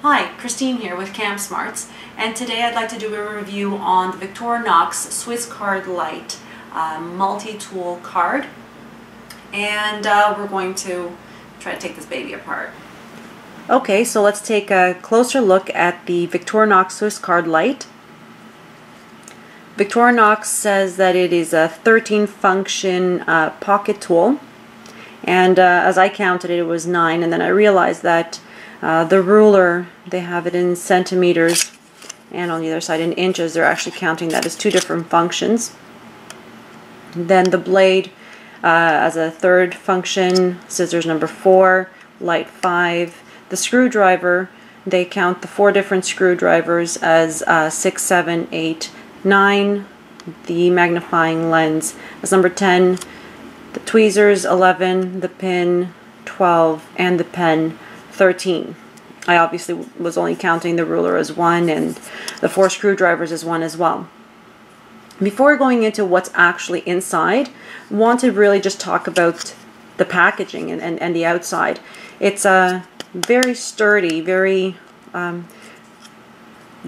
Hi, Christine here with Cam Smarts, and today I'd like to do a review on the Victorinox Swiss Card Lite multi-tool card, and we're going to try to take this baby apart. Okay, so let's take a closer look at the Victorinox Swiss Card Lite. Victorinox says that it is a 13-function pocket tool, and as I counted it, it was 9, and then I realized that the ruler, they have it in centimeters, and on the other side in inches. They're actually counting that as two different functions. Then the blade as a third function, scissors number 4, light 5. The screwdriver, they count the 4 different screwdrivers as 6, 7, 8, 9. The magnifying lens as number 10. The tweezers 11, the pin 12, and the pen 13. I obviously was only counting the ruler as 1 and the 4 screwdrivers as 1 as well. Before going into what's actually inside, I want to really just talk about the packaging and the outside. It's a very sturdy, very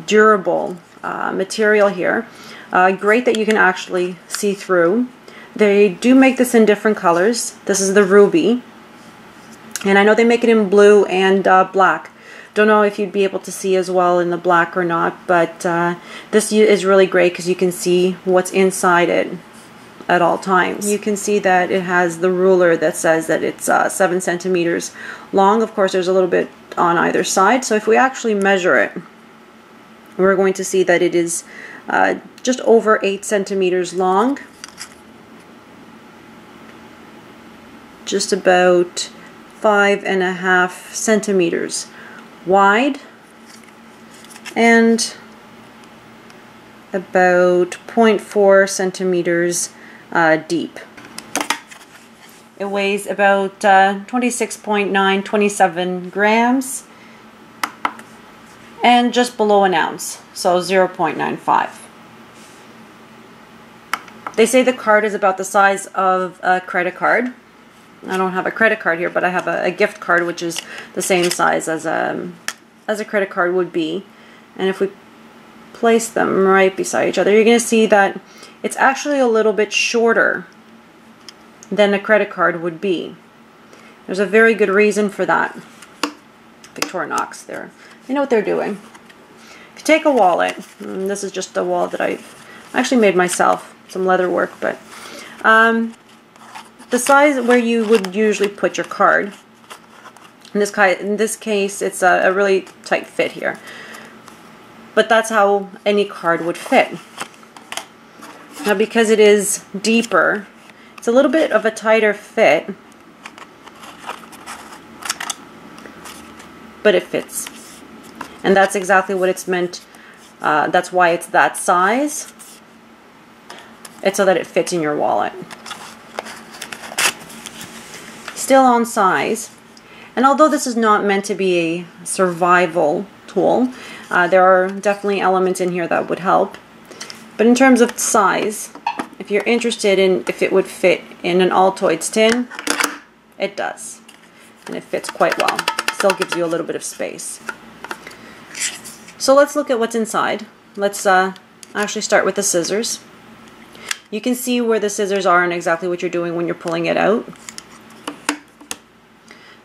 durable material here. Great that you can actually see through. They do make this in different colors. This is the ruby. And I know they make it in blue and black. Don't know if you'd be able to see as well in the black or not, but this is really great because you can see what's inside it at all times. You can see that it has the ruler that says that it's 7 centimeters long. Of course, there's a little bit on either side. So if we actually measure it, we're going to see that it is just over 8 centimeters long. Just about 5.5 centimeters wide and about 0.4 centimeters deep. It weighs about 26.9, 27 grams and just below an ounce, so 0.95. They say the card is about the size of a credit card. I don't have a credit card here, but I have a gift card which is the same size as a credit card would be. And if we place them right beside each other, you're going to see that it's actually a little bit shorter than a credit card would be. There's a very good reason for that. Victorinox, they know what they're doing. If you take a wallet, this is just a wallet that I actually made myself, some leather work, but the size where you would usually put your card. In this case, it's a really tight fit here. But that's how any card would fit. Now, because it is deeper, it's a little bit of a tighter fit, but it fits. And that's exactly what it's meant. That's why it's that size. It's so that it fits in your wallet. Still on size, and although this is not meant to be a survival tool, there are definitely elements in here that would help. But in terms of size, if you're interested in if it would fit in an Altoids tin, it does, and it fits quite well. Still gives you a little bit of space. So let's look at what's inside. Let's actually start with the scissors. You can see where the scissors are and exactly what you're doing when you're pulling it out.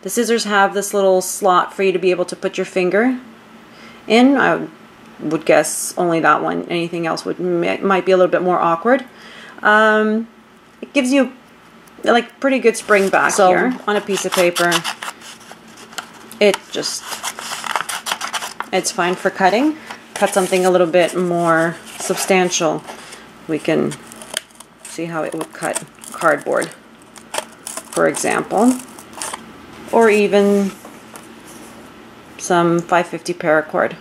The scissors have this little slot for you to be able to put your finger in. I would guess only that one. Anything else might be a little bit more awkward. It gives you like pretty good spring back here on a piece of paper. It's fine for cutting. Cut something a little bit more substantial. We can see how it would cut cardboard, for example. Or even some 550 paracord.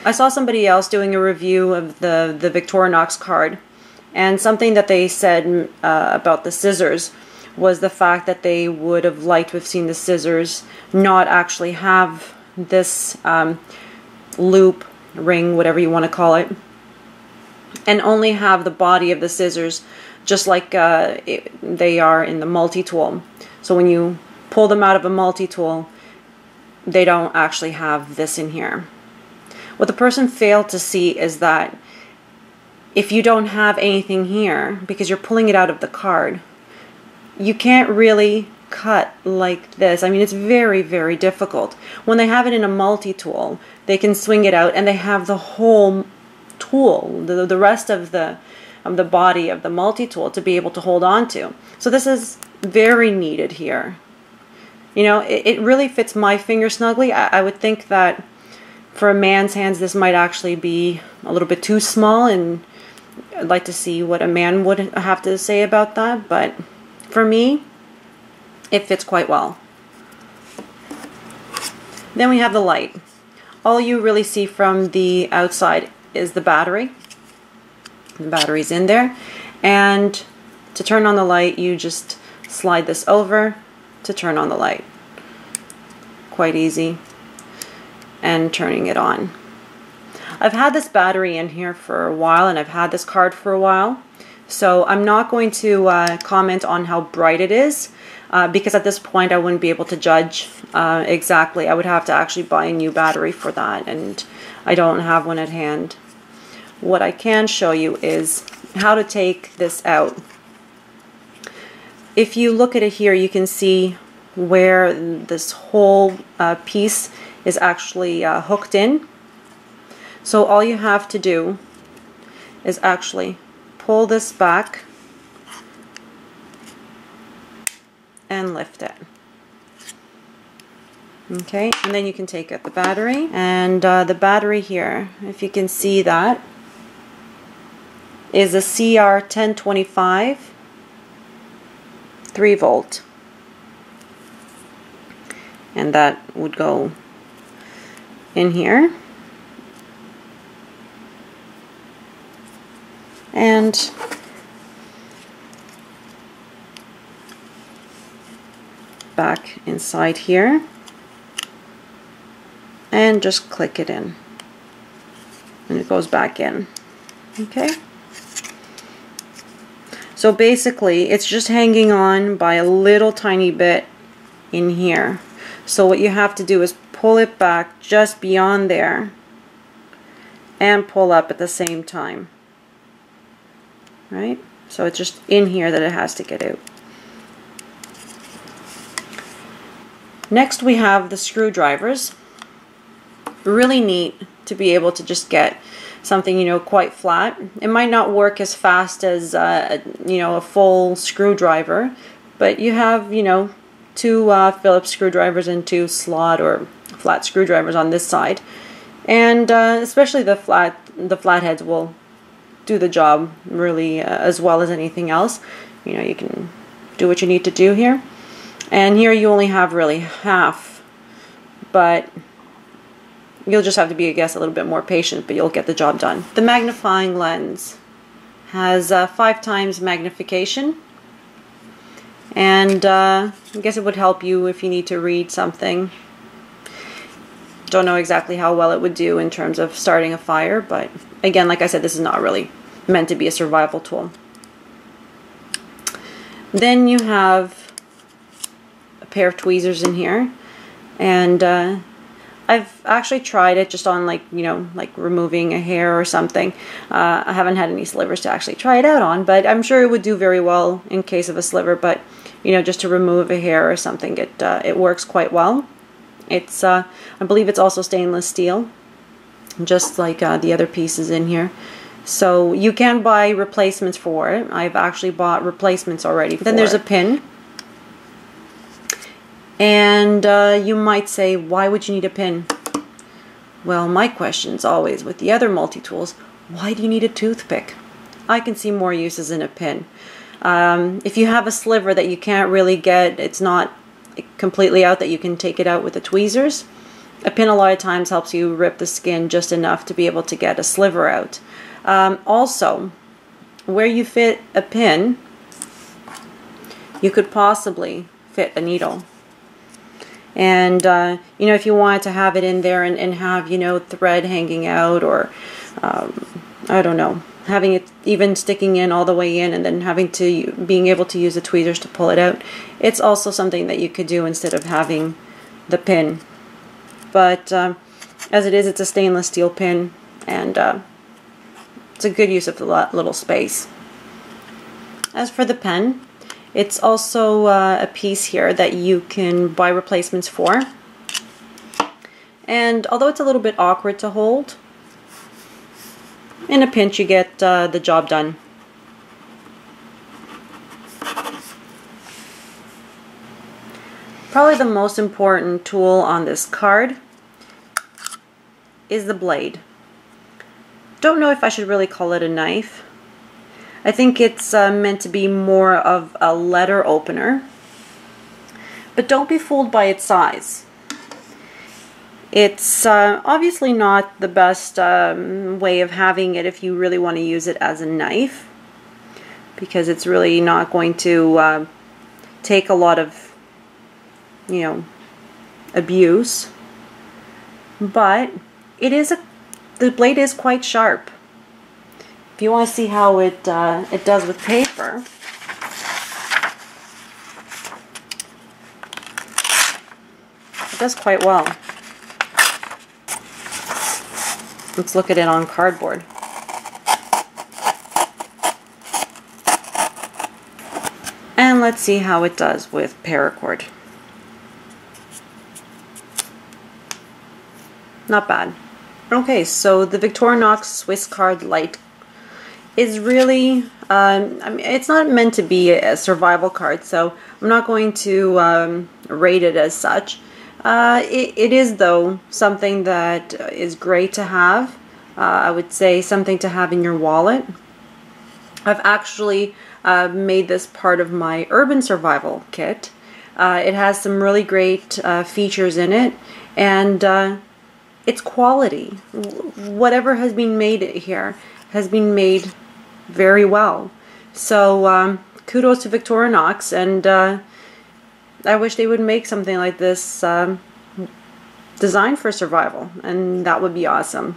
I saw somebody else doing a review of the Victorinox card, and something that they said about the scissors was the fact that they would have liked to have seen the scissors not actually have this loop, ring, whatever you want to call it, and only have the body of the scissors just like they are in the multi-tool. So when you pull them out of a multi-tool, they don't actually have this in here. What the person failed to see is that if you don't have anything here, because you're pulling it out of the card, you can't really cut like this. I mean, it's very, very difficult. When they have it in a multi-tool, they can swing it out and they have the whole tool, the rest of the body of the multi-tool to be able to hold on to. So this is very needed here. You know, it really fits my finger snugly. I would think that for a man's hands, this might actually be a little bit too small, and I'd like to see what a man would have to say about that. But for me, it fits quite well. Then we have the light. All you really see from the outside is the battery. The battery's in there. And to turn on the light, you just slide this over to turn on the light. Quite easy. And turning it on. I've had this battery in here for a while, and I've had this card for a while. So I'm not going to comment on how bright it is, because at this point I wouldn't be able to judge exactly. I would have to actually buy a new battery for that, and I don't have one at hand. What I can show you is how to take this out. If you look at it here, you can see where this whole piece is actually hooked in. So all you have to do is actually pull this back and lift it. Okay, and then you can take out the battery. And the battery here, if you can see that, is a CR1025 3-volt. And that would go in here. And back inside here, and just click it in, and it goes back in. Okay, so basically it's just hanging on by a little tiny bit in here. So what you have to do is pull it back just beyond there and pull up at the same time. Right? So it's just in here that it has to get out. Next we have the screwdrivers. Really neat to be able to just get something, you know, quite flat. It might not work as fast as you know, a full screwdriver, but you have, you know, 2 Phillips screwdrivers and 2 slot or flat screwdrivers on this side, and especially the flatheads will do the job really as well as anything else. You know, you can do what you need to do here, and here you only have really half, but you'll just have to be, I guess, a little bit more patient, but you'll get the job done. The magnifying lens has 5 times magnification, and I guess it would help you if you need to read something. Don't know exactly how well it would do in terms of starting a fire, but again, like I said, this is not really meant to be a survival tool. Then you have a pair of tweezers in here, and I've actually tried it just on, like, you know, like removing a hair or something. I haven't had any slivers to actually try it out on, but I'm sure it would do very well in case of a sliver. But you know, just to remove a hair or something, it works quite well. It's I believe it's also stainless steel, just like the other pieces in here. So you can buy replacements for it. I've actually bought replacements already. Then there's a pin. And you might say, why would you need a pin? Well, my question is always, with the other multi-tools, why do you need a toothpick? I can see more uses in a pin. If you have a sliver that you can't really get, it's not completely out, that you can take it out with the tweezers, a pin a lot of times helps you rip the skin just enough to be able to get a sliver out. Also, where you fit a pin, you could possibly fit a needle. And you know, if you wanted to have it in there and have, you know, thread hanging out, or I don't know, having it even sticking in all the way in and then being able to use the tweezers to pull it out. It's also something that you could do instead of having the pin. But as it is, it's a stainless steel pin, and it's a good use of the little space. As for the pen, it's also a piece here that you can buy replacements for. And although it's a little bit awkward to hold, in a pinch you get the job done. Probably the most important tool on this card is the blade. Don't know if I should really call it a knife. I think it's meant to be more of a letter opener. But don't be fooled by its size. It's obviously not the best way of having it if you really want to use it as a knife, because it's really not going to take a lot of, you know, abuse. But the blade is quite sharp. If you want to see how it does with paper, it does quite well. Let's look at it on cardboard. And let's see how it does with paracord. Not bad. Okay, so the Victorinox Swiss Card Lite is really, I mean, it's not meant to be a survival card, so I'm not going to rate it as such. It is, though, something that is great to have. I would say something to have in your wallet. I've actually made this part of my urban survival kit. It has some really great features in it, and it's quality. Whatever has been made here has been made very well. So kudos to Victorinox, and I wish they would make something like this designed for survival, and that would be awesome.